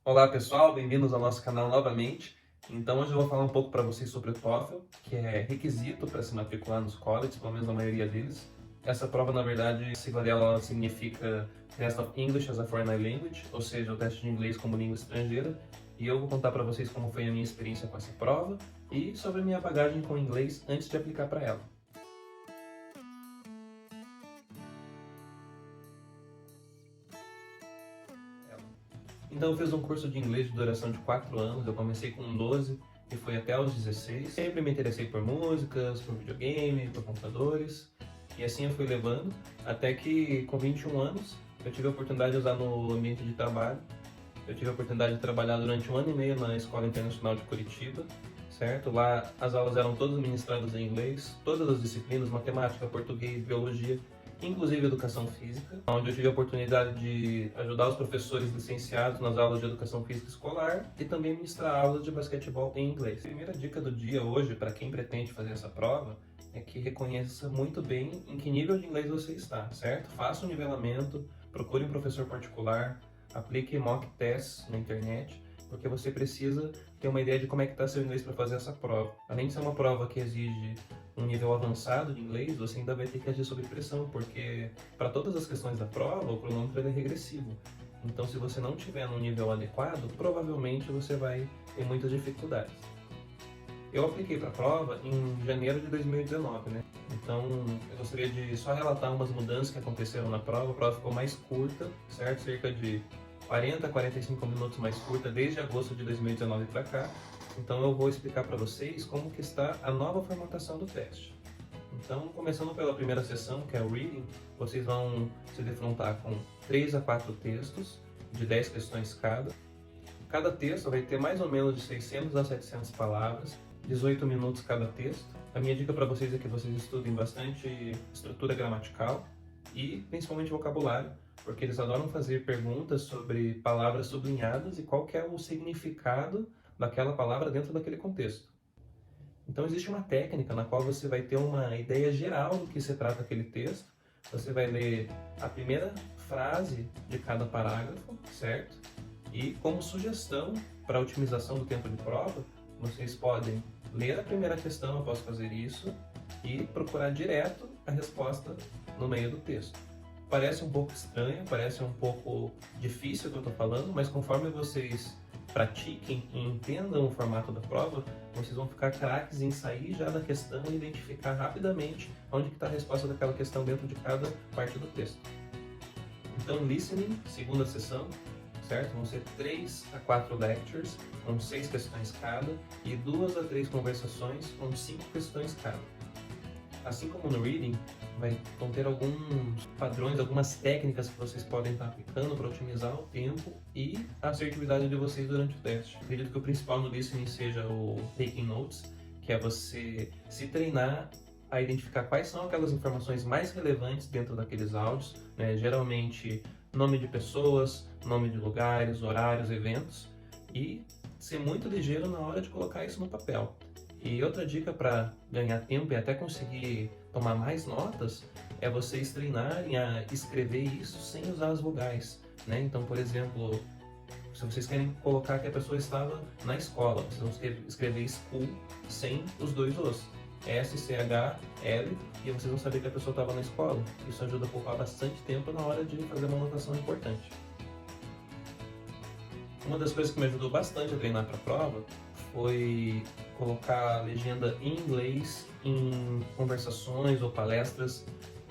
Olá pessoal, bem-vindos ao nosso canal novamente. Então hoje eu vou falar um pouco para vocês sobre o TOEFL, que é requisito para se matricular nos colleges, pelo menos a maioria deles. Essa prova, na verdade, a sigla dela significa Test of English as a Foreign Language, ou seja, o teste de inglês como língua estrangeira. E eu vou contar para vocês como foi a minha experiência com essa prova e sobre a minha bagagem com o inglês antes de aplicar para ela. Então eu fiz um curso de inglês de duração de 4 anos, eu comecei com 12 e fui até os 16. Sempre me interessei por músicas, por videogame, por computadores, e assim eu fui levando, até que com 21 anos eu tive a oportunidade de usar no ambiente de trabalho. Eu tive a oportunidade de trabalhar durante 1 ano e meio na Escola Internacional de Curitiba, certo? Lá as aulas eram todas ministradas em inglês, todas as disciplinas, matemática, português, biologia, inclusive educação física, onde eu tive a oportunidade de ajudar os professores licenciados nas aulas de educação física escolar e também ministrar aulas de basquetebol em inglês. A primeira dica do dia hoje, para quem pretende fazer essa prova, é que reconheça muito bem em que nível de inglês você está, certo? Faça um nivelamento, procure um professor particular, aplique mock tests na internet, porque você precisa ter uma ideia de como é que está seu inglês para fazer essa prova. Além de ser uma prova que exige um nível avançado de inglês, você ainda vai ter que agir sob pressão, porque para todas as questões da prova, o cronômetro é regressivo. Então, se você não tiver num nível adequado, provavelmente você vai ter muitas dificuldades. Eu apliquei para a prova em janeiro de 2019, né? Então, eu gostaria de só relatar umas mudanças que aconteceram na prova. A prova ficou mais curta, certo? Cerca de 40 a 45 minutos mais curta desde agosto de 2019 para cá. Então, eu vou explicar para vocês como que está a nova formatação do teste. Então, começando pela primeira sessão, que é o Reading, vocês vão se defrontar com 3 a 4 textos, de 10 questões cada. Cada texto vai ter mais ou menos de 600 a 700 palavras, 18 minutos cada texto. A minha dica para vocês é que vocês estudem bastante estrutura gramatical e principalmente vocabulário, porque eles adoram fazer perguntas sobre palavras sublinhadas e qual que é o significado daquela palavra dentro daquele contexto. Então existe uma técnica na qual você vai ter uma ideia geral do que se trata aquele texto. Você vai ler a primeira frase de cada parágrafo, certo? E como sugestão para a otimização do tempo de prova, vocês podem ler a primeira questão após fazer isso e procurar direto a resposta no meio do texto. Parece um pouco estranho, parece um pouco difícil o que eu estou falando, mas conforme vocês pratiquem e entendam o formato da prova, vocês vão ficar craques em sair já da questão e identificar rapidamente onde está a resposta daquela questão dentro de cada parte do texto. Então, listening, segunda sessão, certo? Vão ser 3 a 4 lectures, com 6 questões cada, e 2 a 3 conversações, com 5 questões cada. Assim como no reading, vão ter alguns padrões, algumas técnicas que vocês podem estar aplicando para otimizar o tempo e a assertividade de vocês durante o teste. Acredito que o principal no listening seja o taking notes, que é você se treinar a identificar quais são aquelas informações mais relevantes dentro daqueles áudios, né? Geralmente nome de pessoas, nome de lugares, horários, eventos, e ser muito ligeiro na hora de colocar isso no papel. E outra dica para ganhar tempo e até conseguir tomar mais notas é vocês treinarem a escrever isso sem usar as vogais, né? Então, por exemplo, se vocês querem colocar que a pessoa estava na escola, vocês vão escrever school sem os dois os. S-C-H-L, e vocês vão saber que a pessoa estava na escola. Isso ajuda a poupar bastante tempo na hora de fazer uma anotação importante. Uma das coisas que me ajudou bastante a treinar para a prova foi colocar a legenda em inglês em conversações ou palestras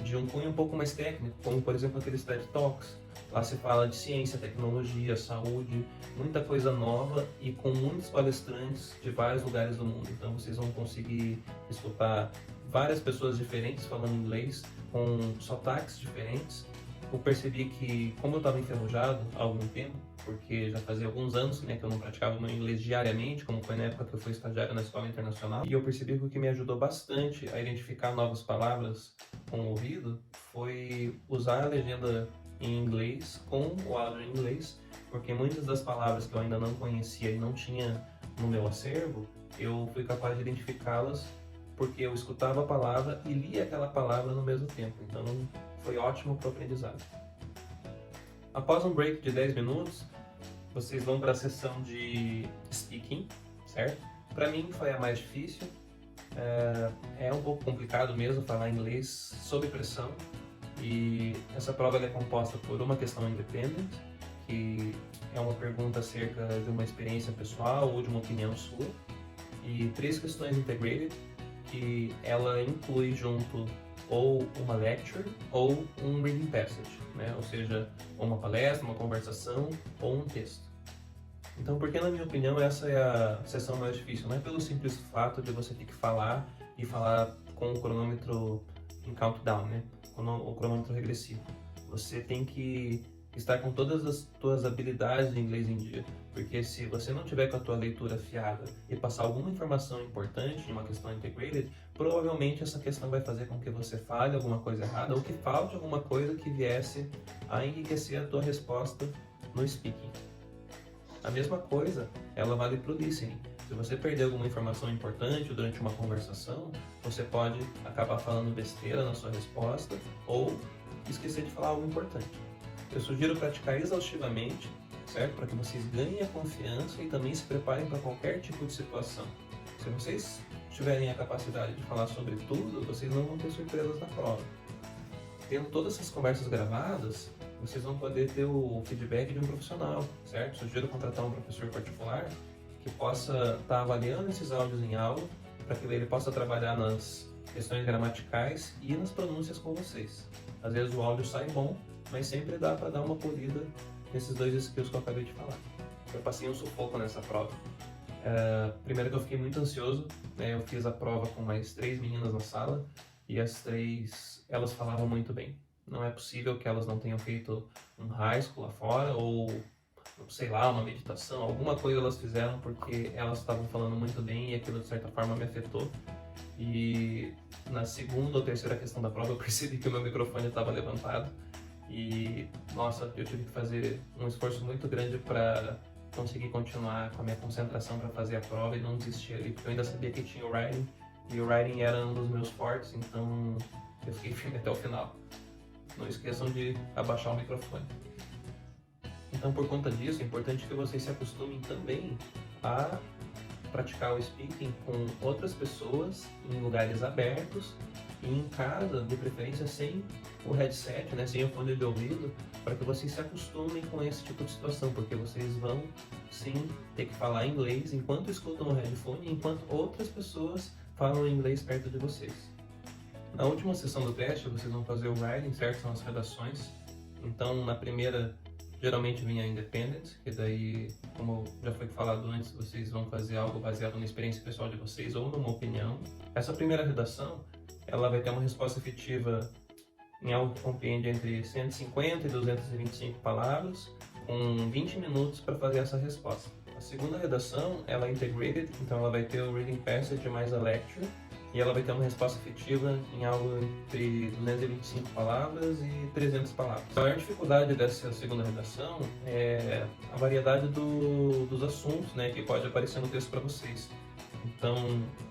de um cunho um pouco mais técnico, como por exemplo aqueles TED Talks. Lá se fala de ciência, tecnologia, saúde, muita coisa nova e com muitos palestrantes de vários lugares do mundo. Então vocês vão conseguir escutar várias pessoas diferentes falando inglês, com sotaques diferentes. Eu percebi que, como eu estava enferrujado há algum tempo, porque já fazia alguns anos, né, que eu não praticava meu inglês diariamente, como foi na época que eu fui estagiário na Escola Internacional, e eu percebi que o que me ajudou bastante a identificar novas palavras com o ouvido foi usar a legenda em inglês com o áudio em inglês, porque muitas das palavras que eu ainda não conhecia e não tinha no meu acervo, eu fui capaz de identificá-las porque eu escutava a palavra e lia aquela palavra no mesmo tempo. Então foi ótimo para o aprendizado. Após um break de 10 minutos, vocês vão para a sessão de speaking, certo? Para mim foi a mais difícil. É um pouco complicado mesmo falar inglês sob pressão. E essa prova é composta por uma questão independent, que é uma pergunta acerca de uma experiência pessoal ou de uma opinião sua, e 3 questões integrated, que ela inclui junto ou uma lecture ou um reading passage, né? Ou seja, uma palestra, uma conversação ou um texto. Então, porque na minha opinião essa é a sessão mais difícil, não é pelo simples fato de você ter que falar e falar com o cronômetro em countdown, né? O cronômetro regressivo. Você tem que estar com todas as suas habilidades de inglês em dia, porque se você não tiver com a tua leitura afiada e passar alguma informação importante em uma questão integrated, provavelmente essa questão vai fazer com que você fale alguma coisa errada ou que falte alguma coisa que viesse a enriquecer a tua resposta no speaking. A mesma coisa, ela vale para o listening. Se você perder alguma informação importante durante uma conversação, você pode acabar falando besteira na sua resposta ou esquecer de falar algo importante. Eu sugiro praticar exaustivamente, certo? Para que vocês ganhem a confiança e também se preparem para qualquer tipo de situação. Se vocês tiverem a capacidade de falar sobre tudo, vocês não vão ter surpresas na prova. Tendo todas essas conversas gravadas, vocês vão poder ter o feedback de um profissional, certo? Sugiro contratar um professor particular que possa estar avaliando esses áudios em aula, para que ele possa trabalhar nas questões gramaticais e nas pronúncias com vocês. Às vezes o áudio sai bom, mas sempre dá para dar uma polida nesses 2 skills que eu acabei de falar. Eu passei um sufoco nessa prova. Primeiro que eu fiquei muito ansioso, né? Eu fiz a prova com mais 3 meninas na sala e as 3, elas falavam muito bem. Não é possível que elas não tenham feito um high school lá fora ou, sei lá, uma meditação, alguma coisa elas fizeram porque elas estavam falando muito bem e aquilo de certa forma me afetou. E na segunda ou terceira questão da prova eu percebi que o meu microfone estava levantado e, nossa, eu tive que fazer um esforço muito grande para conseguir continuar com a minha concentração para fazer a prova e não desistir ali, porque eu ainda sabia que tinha o writing e o writing era um dos meus fortes, então eu fiquei firme até o final. Não esqueçam de abaixar o microfone. Então, por conta disso, é importante que vocês se acostumem também a praticar o speaking com outras pessoas, em lugares abertos e em casa, de preferência sem o headset, né, sem o fone de ouvido, para que vocês se acostumem com esse tipo de situação, porque vocês vão sim ter que falar inglês enquanto escutam o headphone, enquanto outras pessoas falam inglês perto de vocês. Na última sessão do teste, vocês vão fazer o writing, certo? São as redações. Então, na primeira, geralmente vinha independent, que daí, como já foi falado antes, vocês vão fazer algo baseado na experiência pessoal de vocês ou numa opinião. Essa primeira redação, ela vai ter uma resposta efetiva em algo que compreende entre 150 e 225 palavras, com 20 minutos para fazer essa resposta. A segunda redação, ela é integrated, então ela vai ter o reading passage mais a lecture, e ela vai ter uma resposta efetiva em algo entre 225 palavras e 300 palavras. A maior dificuldade dessa segunda redação é a variedade dos assuntos, né, que pode aparecer no texto para vocês. Então,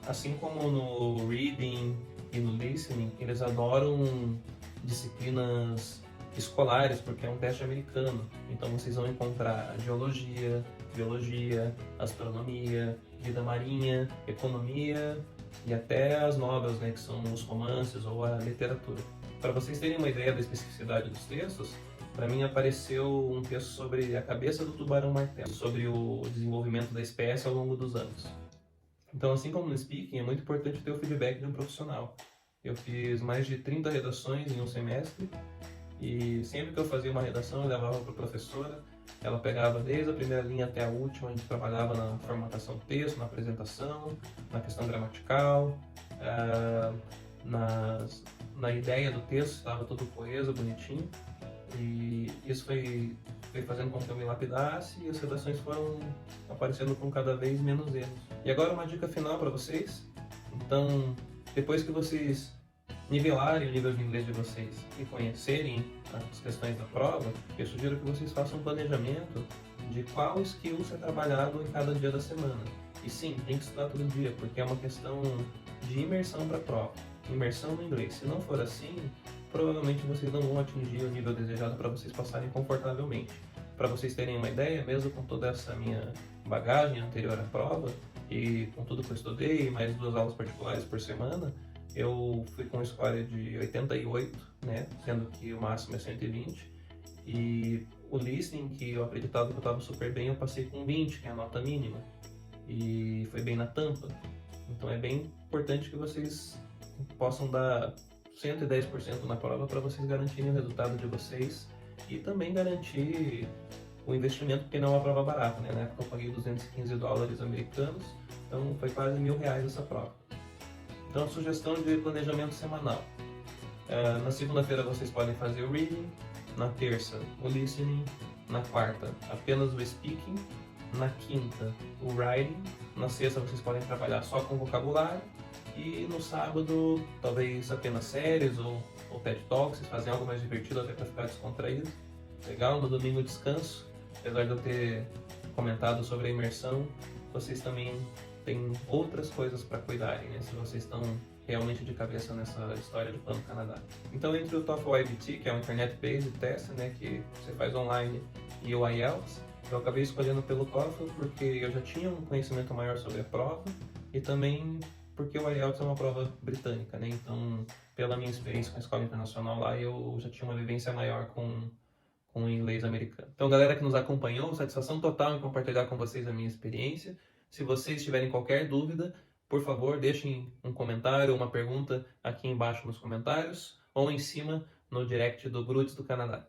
assim como no reading e no listening, eles adoram disciplinas escolares, porque é um teste americano. Então vocês vão encontrar geologia, biologia, astronomia, vida marinha, economia e até as novelas, né, que são os romances ou a literatura. Para vocês terem uma ideia da especificidade dos textos, para mim apareceu um texto sobre a cabeça do tubarão-martelo, sobre o desenvolvimento da espécie ao longo dos anos. Então, assim como no speaking, é muito importante ter o feedback de um profissional. Eu fiz mais de 30 redações em um semestre e sempre que eu fazia uma redação eu levava para a professora, ela pegava desde a primeira linha até a última, a gente trabalhava na formatação do texto, na apresentação, na questão gramatical, na ideia do texto, estava tudo coeso, bonitinho, e isso foi fazendo com que eu me lapidasse e as redações foram aparecendo com cada vez menos erros. E agora uma dica final para vocês. Então, depois que vocês nivelarem o nível de inglês de vocês e conhecerem as questões da prova, eu sugiro que vocês façam um planejamento de qual skill ser trabalhado em cada dia da semana. E sim, tem que estudar todo dia, porque é uma questão de imersão para a prova, imersão no inglês. Se não for assim, provavelmente vocês não vão atingir o nível desejado para vocês passarem confortavelmente. para vocês terem uma ideia, mesmo com toda essa minha bagagem anterior à prova e com tudo que eu estudei, mais 2 aulas particulares por semana, eu fui com score de 88, né, sendo que o máximo é 120, e o listening, que eu acreditava que eu estava super bem, eu passei com 20, que é a nota mínima, e foi bem na tampa. Então é bem importante que vocês possam dar 110% na prova para vocês garantirem o resultado de vocês e também garantir o investimento, porque não é uma prova barata, né? Na época eu paguei $215 americanos, então foi quase R$1.000 essa prova. Então, sugestão de planejamento semanal. Na segunda-feira vocês podem fazer o reading, na terça o listening, na quarta apenas o speaking, na quinta o writing, na sexta vocês podem trabalhar só com vocabulário e no sábado talvez apenas séries ou TED Talks, vocês fazem algo mais divertido até para ficar descontraído. Legal, no domingo descanso, apesar de eu ter comentado sobre a imersão, vocês também têm outras coisas para cuidarem, né? Se vocês estão realmente de cabeça nessa história de Plano Canadá. Então, entre o TOEFL IBT, que é um Internet-Based Test, né, que você faz online, e o IELTS, eu acabei escolhendo pelo TOEFL porque eu já tinha um conhecimento maior sobre a prova e também porque o IELTS é uma prova britânica, né? Então, pela minha experiência com a escola internacional lá, eu já tinha uma vivência maior com o inglês americano. Então, galera que nos acompanhou, satisfação total em compartilhar com vocês a minha experiência. Se vocês tiverem qualquer dúvida, por favor, deixem um comentário ou uma pergunta aqui embaixo nos comentários ou em cima no direct do Brutos do Canadá.